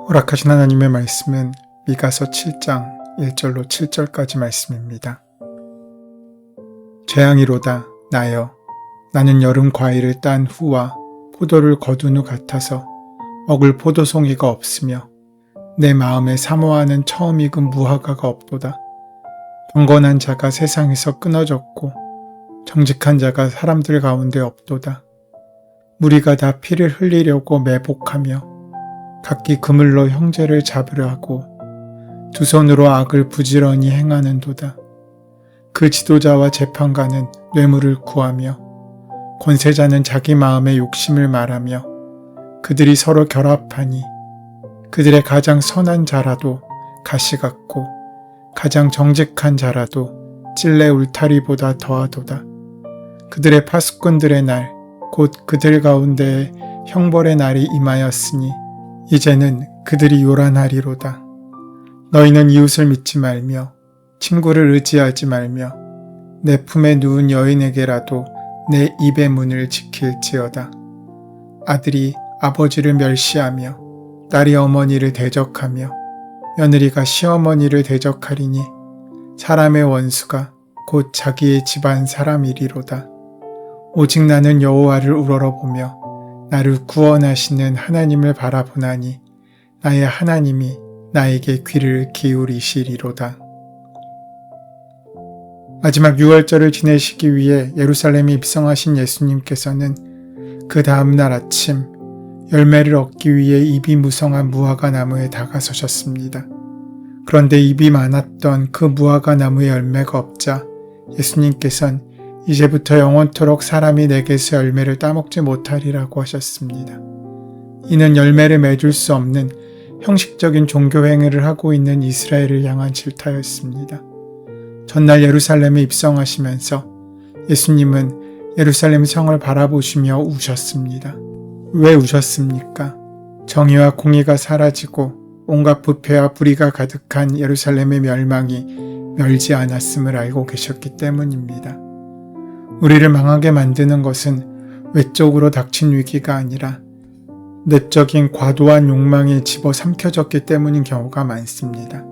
허락하신 하나님의 말씀은 미가서 7장 1절로 7절까지 말씀입니다. 재앙이로다 나여 나는 여름 과일을 딴 후와 포도를 거둔 후 같아서 먹을 포도송이가 없으며 내 마음에 사모하는 처음 익은 무화과가 없도다. 경건한 자가 세상에서 끊어졌고 정직한 자가 사람들 가운데 없도다. 무리가 다 피를 흘리려고 매복하며 각기 그물로 형제를 잡으려 하고 두 손으로 악을 부지런히 행하는도다. 그 지도자와 재판관은 뇌물을 구하며 권세자는 자기 마음의 욕심을 말하며 그들이 서로 결합하니 그들의 가장 선한 자라도 가시 같고 가장 정직한 자라도 찔레 울타리보다 더하도다. 그들의 파수꾼들의 날, 곧 그들 가운데에 형벌의 날이 임하였으니 이제는 그들이 요란하리로다. 너희는 이웃을 믿지 말며 친구를 의지하지 말며 내 품에 누운 여인에게라도 내 입의 문을 지킬지어다. 아들이 아버지를 멸시하며 딸이 어머니를 대적하며 며느리가 시어머니를 대적하리니 사람의 원수가 곧 자기의 집안 사람이리로다. 오직 나는 여호와를 우러러보며 나를 구원하시는 하나님을 바라보나니 나의 하나님이 나에게 귀를 기울이시리로다. 마지막 유월절을 지내시기 위해 예루살렘에 입성하신 예수님께서는 그 다음날 아침 열매를 얻기 위해 잎이 무성한 무화과 나무에 다가서셨습니다. 그런데 잎이 많았던 그 무화과 나무에 열매가 없자 예수님께서는 이제부터 영원토록 사람이 내게서 열매를 따먹지 못하리라고 하셨습니다. 이는 열매를 맺을 수 없는 형식적인 종교 행위를 하고 있는 이스라엘을 향한 질타였습니다. 전날 예루살렘에 입성하시면서 예수님은 예루살렘 성을 바라보시며 우셨습니다. 왜 우셨습니까? 정의와 공의가 사라지고 온갖 부패와 불의가 가득한 예루살렘의 멸망이 멀지 않았음을 알고 계셨기 때문입니다. 우리를 망하게 만드는 것은 외적으로 닥친 위기가 아니라 내적인 과도한 욕망에 집어삼켜졌기 때문인 경우가 많습니다.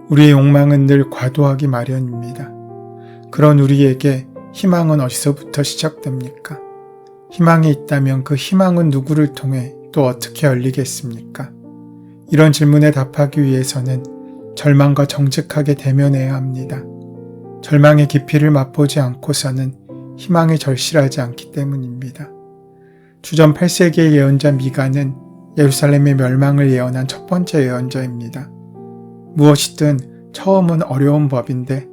우리의 욕망은 늘 과도하기 마련입니다. 그런 우리에게 희망은 어디서부터 시작됩니까? 희망이 있다면 그 희망은 누구를 통해 또 어떻게 열리겠습니까? 이런 질문에 답하기 위해서는 절망과 정직하게 대면해야 합니다. 절망의 깊이를 맛보지 않고서는 희망에 절실하지 않기 때문입니다. 주전 8세기의 예언자 미가는 예루살렘의 멸망을 예언한 첫 번째 예언자입니다. 무엇이든 처음은 어려운 법인데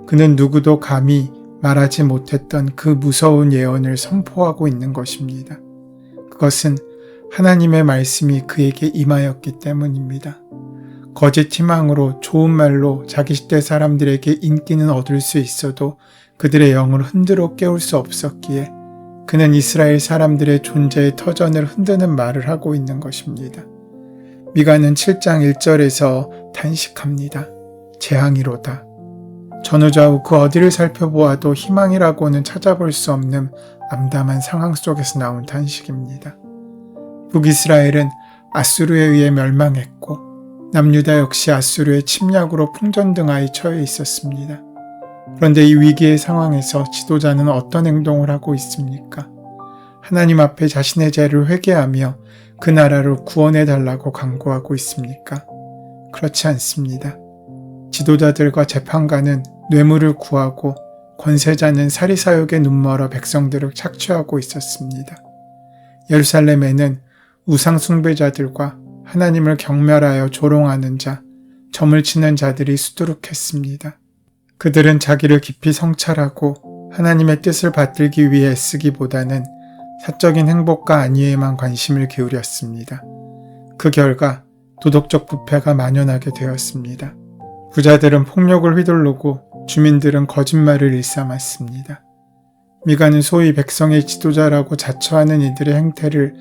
그는 누구도 감히 말하지 못했던 그 무서운 예언을 선포하고 있는 것입니다. 그것은 하나님의 말씀이 그에게 임하였기 때문입니다. 거짓 희망으로 좋은 말로 자기 시대 사람들에게 인기는 얻을 수 있어도 그들의 영을 흔들어 깨울 수 없었기에 그는 이스라엘 사람들의 존재의 터전을 흔드는 말을 하고 있는 것입니다. 미가는 7장 1절에서 탄식합니다. 재앙이로다. 전후좌우 그 어디를 살펴보아도 희망이라고는 찾아볼 수 없는 암담한 상황 속에서 나온 탄식입니다. 북이스라엘은 아수르에 의해 멸망했고 남유다 역시 아수르의 침략으로 풍전등하에 처해 있었습니다. 그런데 이 위기의 상황에서 지도자는 어떤 행동을 하고 있습니까? 하나님 앞에 자신의 죄를 회개하며 그 나라를 구원해달라고 간구하고 있습니까? 그렇지 않습니다. 지도자들과 재판관은 뇌물을 구하고 권세자는 사리사욕에 눈멀어 백성들을 착취하고 있었습니다. 예루살렘에는 우상 숭배자들과 하나님을 경멸하여 조롱하는 자, 점을 치는 자들이 수두룩했습니다. 그들은 자기를 깊이 성찰하고 하나님의 뜻을 받들기 위해 애쓰기보다는 사적인 행복과 안위에만 관심을 기울였습니다. 그 결과 도덕적 부패가 만연하게 되었습니다. 부자들은 폭력을 휘두르고 주민들은 거짓말을 일삼았습니다. 미가는 소위 백성의 지도자라고 자처하는 이들의 행태를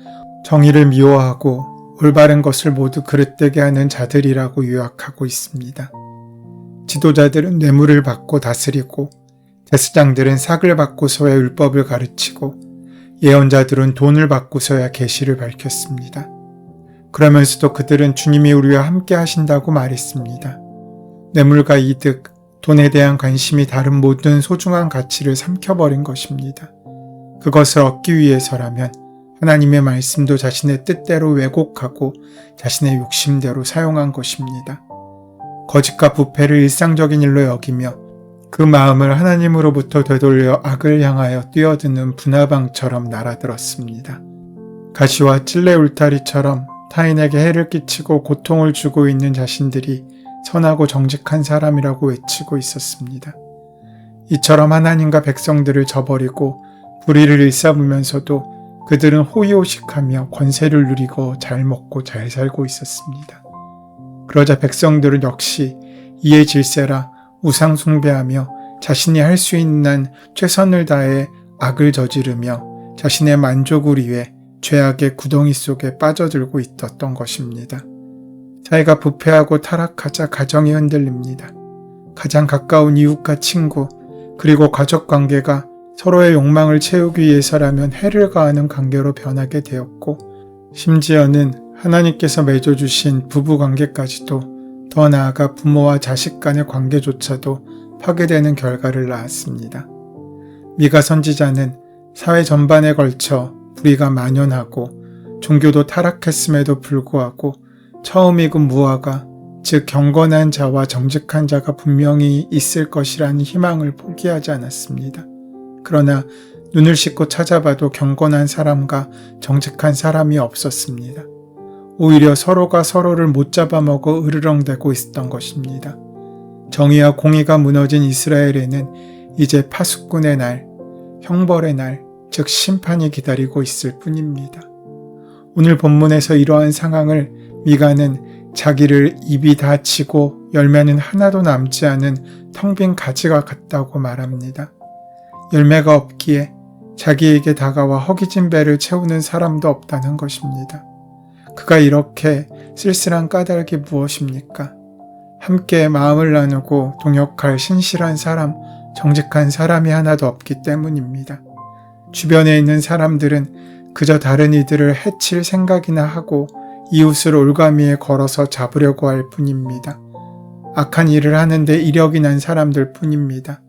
정의를 미워하고 올바른 것을 모두 그릇되게 하는 자들이라고 요약하고 있습니다. 지도자들은 뇌물을 받고 다스리고 제사장들은 삭을 받고서야 율법을 가르치고 예언자들은 돈을 받고서야 계시를 밝혔습니다. 그러면서도 그들은 주님이 우리와 함께 하신다고 말했습니다. 뇌물과 이득, 돈에 대한 관심이 다른 모든 소중한 가치를 삼켜버린 것입니다. 그것을 얻기 위해서라면 하나님의 말씀도 자신의 뜻대로 왜곡하고 자신의 욕심대로 사용한 것입니다. 거짓과 부패를 일상적인 일로 여기며 그 마음을 하나님으로부터 되돌려 악을 향하여 뛰어드는 분화방처럼 날아들었습니다. 가시와 찔레 울타리처럼 타인에게 해를 끼치고 고통을 주고 있는 자신들이 선하고 정직한 사람이라고 외치고 있었습니다. 이처럼 하나님과 백성들을 저버리고 불의를 일삼으면서도 그들은 호의호식하며 권세를 누리고 잘 먹고 잘 살고 있었습니다. 그러자 백성들은 역시 이에 질세라 우상 숭배하며 자신이 할 수 있는 한 최선을 다해 악을 저지르며 자신의 만족을 위해 죄악의 구덩이 속에 빠져들고 있었던 것입니다. 사회가 부패하고 타락하자 가정이 흔들립니다. 가장 가까운 이웃과 친구 그리고 가족 관계가 서로의 욕망을 채우기 위해서라면 해를 가하는 관계로 변하게 되었고 심지어는 하나님께서 맺어주신 부부관계까지도 더 나아가 부모와 자식 간의 관계조차도 파괴되는 결과를 낳았습니다. 미가 선지자는 사회 전반에 걸쳐 불의가 만연하고 종교도 타락했음에도 불구하고 처음 익은 무화과, 즉 경건한 자와 정직한 자가 분명히 있을 것이라는 희망을 포기하지 않았습니다. 그러나 눈을 씻고 찾아봐도 경건한 사람과 정직한 사람이 없었습니다. 오히려 서로가 서로를 못 잡아먹어 으르렁대고 있었던 것입니다. 정의와 공의가 무너진 이스라엘에는 이제 파수꾼의 날, 형벌의 날, 즉 심판이 기다리고 있을 뿐입니다. 오늘 본문에서 이러한 상황을 미가는 자기를 입이 닫히고 열매는 하나도 남지 않은 텅 빈 가지가 같다고 말합니다. 열매가 없기에 자기에게 다가와 허기진 배를 채우는 사람도 없다는 것입니다. 그가 이렇게 쓸쓸한 까닭이 무엇입니까? 함께 마음을 나누고 동역할 신실한 사람, 정직한 사람이 하나도 없기 때문입니다. 주변에 있는 사람들은 그저 다른 이들을 해칠 생각이나 하고 이웃을 올가미에 걸어서 잡으려고 할 뿐입니다. 악한 일을 하는데 이력이 난 사람들 뿐입니다.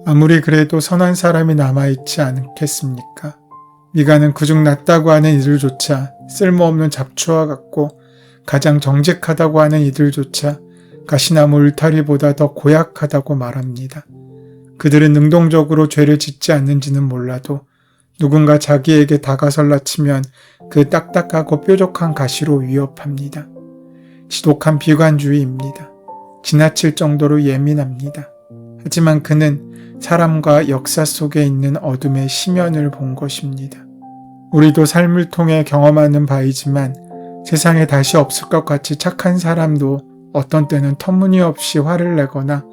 아무리 그래도 선한 사람이 남아있지 않겠습니까? 미가는 그중 낫다고 하는 이들조차 쓸모없는 잡초와 같고 가장 정직하다고 하는 이들조차 가시나무 울타리보다 더 고약하다고 말합니다. 그들은 능동적으로 죄를 짓지 않는지는 몰라도 누군가 자기에게 다가설라 치면 그 딱딱하고 뾰족한 가시로 위협합니다. 지독한 비관주의입니다. 지나칠 정도로 예민합니다. 하지만 그는 사람과 역사 속에 있는 어둠의 심연을 본 것입니다. 우리도 삶을 통해 경험하는 바이지만 세상에 다시 없을 것 같이 착한 사람도 어떤 때는 터무니없이 화를 내거나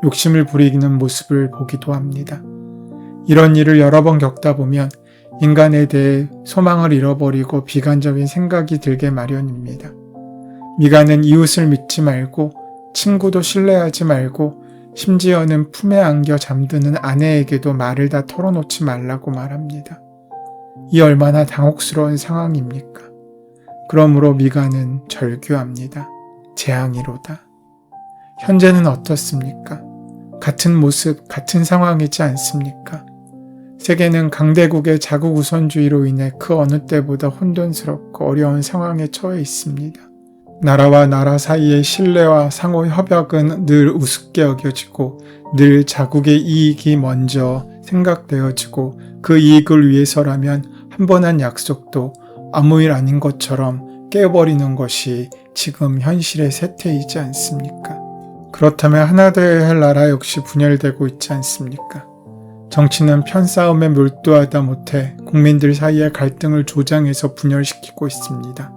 욕심을 부리는 모습을 보기도 합니다. 이런 일을 여러 번 겪다 보면 인간에 대해 소망을 잃어버리고 비관적인 생각이 들게 마련입니다. 미가는 이웃을 믿지 말고 친구도 신뢰하지 말고 심지어는 품에 안겨 잠드는 아내에게도 말을 다 털어놓지 말라고 말합니다. 이 얼마나 당혹스러운 상황입니까? 그러므로 미가는 절규합니다. 재앙이로다. 현재는 어떻습니까? 같은 모습, 같은 상황이지 않습니까? 세계는 강대국의 자국 우선주의로 인해 그 어느 때보다 혼돈스럽고 어려운 상황에 처해 있습니다. 나라와 나라 사이의 신뢰와 상호 협약은 늘 우습게 여겨지고 늘 자국의 이익이 먼저 생각되어지고 그 이익을 위해서라면 한 번 한 약속도 아무 일 아닌 것처럼 깨버리는 것이 지금 현실의 세태이지 않습니까? 그렇다면 하나 되어야 할 나라 역시 분열되고 있지 않습니까? 정치는 편싸움에 몰두하다 못해 국민들 사이의 갈등을 조장해서 분열시키고 있습니다.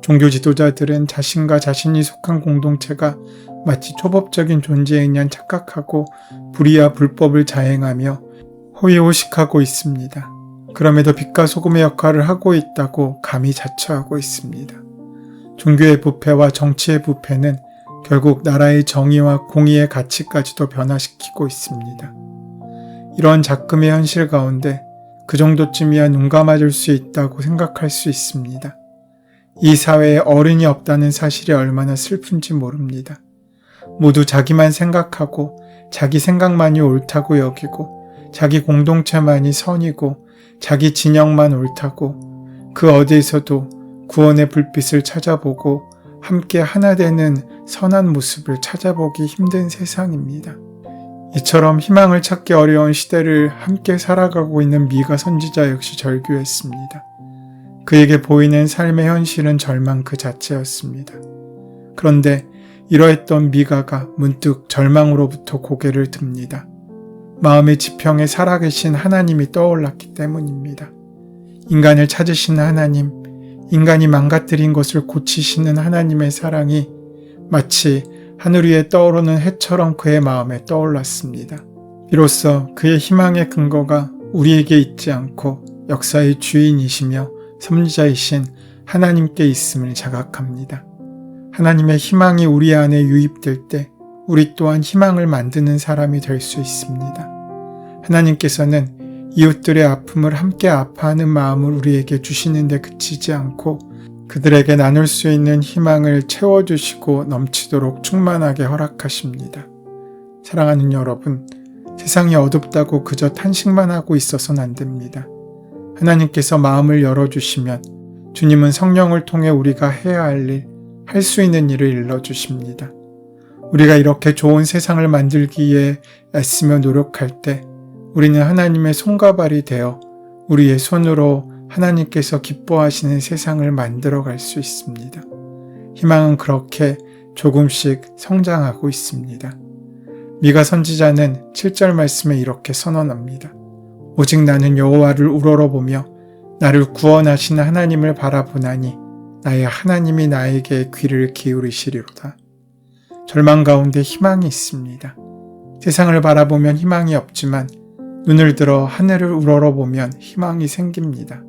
종교 지도자들은 자신과 자신이 속한 공동체가 마치 초법적인 존재인 양 착각하고 불의와 불법을 자행하며 호의호식하고 있습니다. 그럼에도 빛과 소금의 역할을 하고 있다고 감히 자처하고 있습니다. 종교의 부패와 정치의 부패는 결국 나라의 정의와 공의의 가치까지도 변화시키고 있습니다. 이런 작금의 현실 가운데 그 정도쯤이야 눈 감아줄 수 있다고 생각할 수 있습니다. 이 사회에 어른이 없다는 사실이 얼마나 슬픈지 모릅니다. 모두 자기만 생각하고 자기 생각만이 옳다고 여기고 자기 공동체만이 선이고 자기 진영만 옳다고 그 어디에서도 구원의 불빛을 찾아보고 함께 하나 되는 선한 모습을 찾아보기 힘든 세상입니다. 이처럼 희망을 찾기 어려운 시대를 함께 살아가고 있는 미가 선지자 역시 절규했습니다. 그에게 보이는 삶의 현실은 절망 그 자체였습니다. 그런데 이러했던 미가가 문득 절망으로부터 고개를 듭니다. 마음의 지평에 살아계신 하나님이 떠올랐기 때문입니다. 인간을 찾으신 하나님, 인간이 망가뜨린 것을 고치시는 하나님의 사랑이 마치 하늘 위에 떠오르는 해처럼 그의 마음에 떠올랐습니다. 비로소 그의 희망의 근거가 우리에게 있지 않고 역사의 주인이시며 섭리자이신 하나님께 있음을 자각합니다. 하나님의 희망이 우리 안에 유입될 때 우리 또한 희망을 만드는 사람이 될 수 있습니다. 하나님께서는 이웃들의 아픔을 함께 아파하는 마음을 우리에게 주시는 데 그치지 않고 그들에게 나눌 수 있는 희망을 채워주시고 넘치도록 충만하게 허락하십니다. 사랑하는 여러분, 세상이 어둡다고 그저 탄식만 하고 있어서는 안 됩니다. 하나님께서 마음을 열어주시면 주님은 성령을 통해 우리가 해야 할 일, 할 수 있는 일을 일러주십니다. 우리가 이렇게 좋은 세상을 만들기 위해 애쓰며 노력할 때 우리는 하나님의 손과 발이 되어 우리의 손으로 하나님께서 기뻐하시는 세상을 만들어갈 수 있습니다. 희망은 그렇게 조금씩 성장하고 있습니다. 미가 선지자는 7절 말씀에 이렇게 선언합니다. 오직 나는 여호와를 우러러보며 나를 구원하시는 하나님을 바라보나니 나의 하나님이 나에게 귀를 기울이시리로다. 절망 가운데 희망이 있습니다. 세상을 바라보면 희망이 없지만 눈을 들어 하늘을 우러러보면 희망이 생깁니다.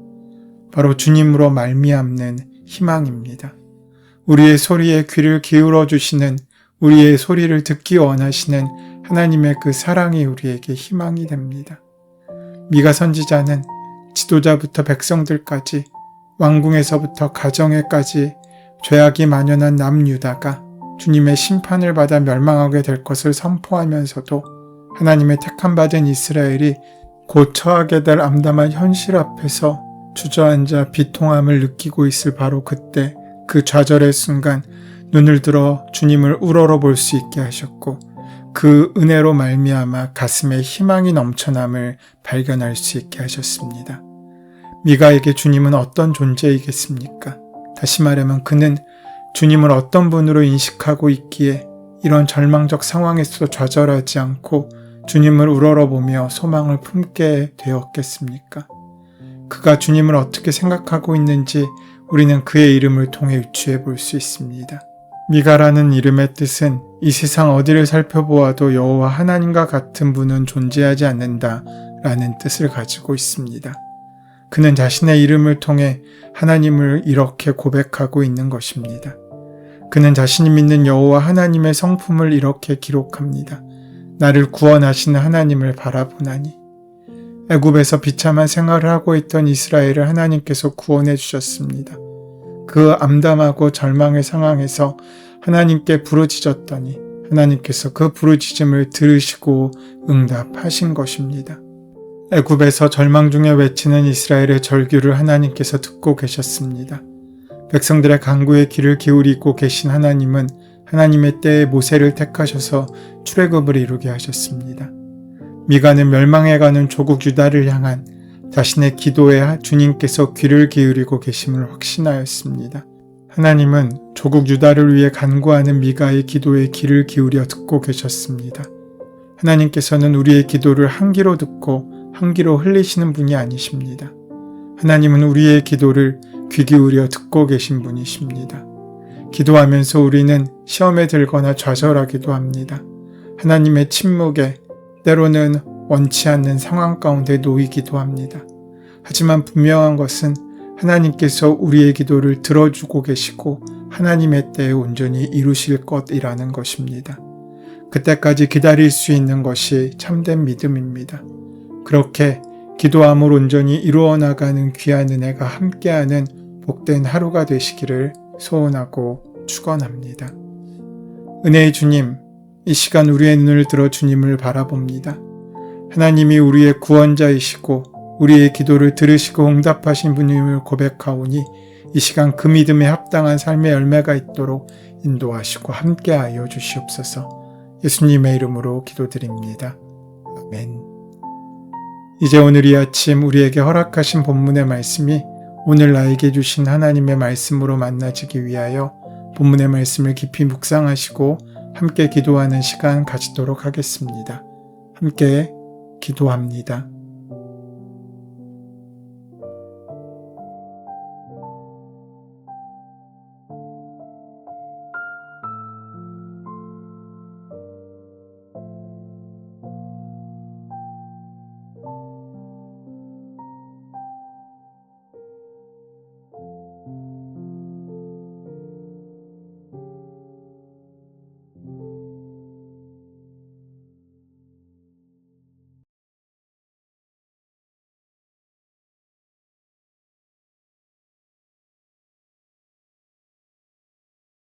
바로 주님으로 말미암는 희망입니다. 우리의 소리에 귀를 기울여 주시는, 우리의 소리를 듣기 원하시는 하나님의 그 사랑이 우리에게 희망이 됩니다. 미가 선지자는 지도자부터 백성들까지, 왕궁에서부터 가정에까지 죄악이 만연한 남유다가 주님의 심판을 받아 멸망하게 될 것을 선포하면서도 하나님의 택함받은 이스라엘이 곧 처하게 될 암담한 현실 앞에서 주저앉아 비통함을 느끼고 있을 바로 그때 그 좌절의 순간 눈을 들어 주님을 우러러볼 수 있게 하셨고 그 은혜로 말미암아 가슴에 희망이 넘쳐남을 발견할 수 있게 하셨습니다. 미가에게 주님은 어떤 존재이겠습니까? 다시 말하면 그는 주님을 어떤 분으로 인식하고 있기에 이런 절망적 상황에서도 좌절하지 않고 주님을 우러러보며 소망을 품게 되었겠습니까? 그가 주님을 어떻게 생각하고 있는지 우리는 그의 이름을 통해 유추해 볼 수 있습니다. 미가라는 이름의 뜻은 이 세상 어디를 살펴보아도 여호와 하나님과 같은 분은 존재하지 않는다 라는 뜻을 가지고 있습니다. 그는 자신의 이름을 통해 하나님을 이렇게 고백하고 있는 것입니다. 그는 자신이 믿는 여호와 하나님의 성품을 이렇게 기록합니다. 나를 구원하시는 하나님을 바라보나니. 애굽에서 비참한 생활을 하고 있던 이스라엘을 하나님께서 구원해 주셨습니다. 그 암담하고 절망의 상황에서 하나님께 부르짖었더니 하나님께서 그 부르짖음을 들으시고 응답하신 것입니다. 애굽에서 절망 중에 외치는 이스라엘의 절규를 하나님께서 듣고 계셨습니다. 백성들의 간구에 귀를 기울이고 계신 하나님은 하나님의 때에 모세를 택하셔서 출애굽을 이루게 하셨습니다. 미가는 멸망해가는 조국 유다를 향한 자신의 기도에 주님께서 귀를 기울이고 계심을 확신하였습니다. 하나님은 조국 유다를 위해 간구하는 미가의 기도에 귀를 기울여 듣고 계셨습니다. 하나님께서는 우리의 기도를 한 귀로 듣고 한 귀로 흘리시는 분이 아니십니다. 하나님은 우리의 기도를 귀 기울여 듣고 계신 분이십니다. 기도하면서 우리는 시험에 들거나 좌절하기도 합니다. 하나님의 침묵에 때로는 원치 않는 상황 가운데 놓이기도 합니다. 하지만 분명한 것은 하나님께서 우리의 기도를 들어주고 계시고 하나님의 때에 온전히 이루실 것이라는 것입니다. 그때까지 기다릴 수 있는 것이 참된 믿음입니다. 그렇게 기도함을 온전히 이루어 나가는 귀한 은혜가 함께하는 복된 하루가 되시기를 소원하고 축원합니다. 은혜의 주님, 이 시간 우리의 눈을 들어 주님을 바라봅니다. 하나님이 우리의 구원자이시고 우리의 기도를 들으시고 응답하신 분임을 고백하오니 이 시간 그 믿음에 합당한 삶의 열매가 있도록 인도하시고 함께하여 주시옵소서. 예수님의 이름으로 기도드립니다. 아멘. 이제 오늘 이 아침 우리에게 허락하신 본문의 말씀이 오늘 나에게 주신 하나님의 말씀으로 만나지기 위하여 본문의 말씀을 깊이 묵상하시고 함께 기도하는 시간 가지도록 하겠습니다. 함께 기도합니다.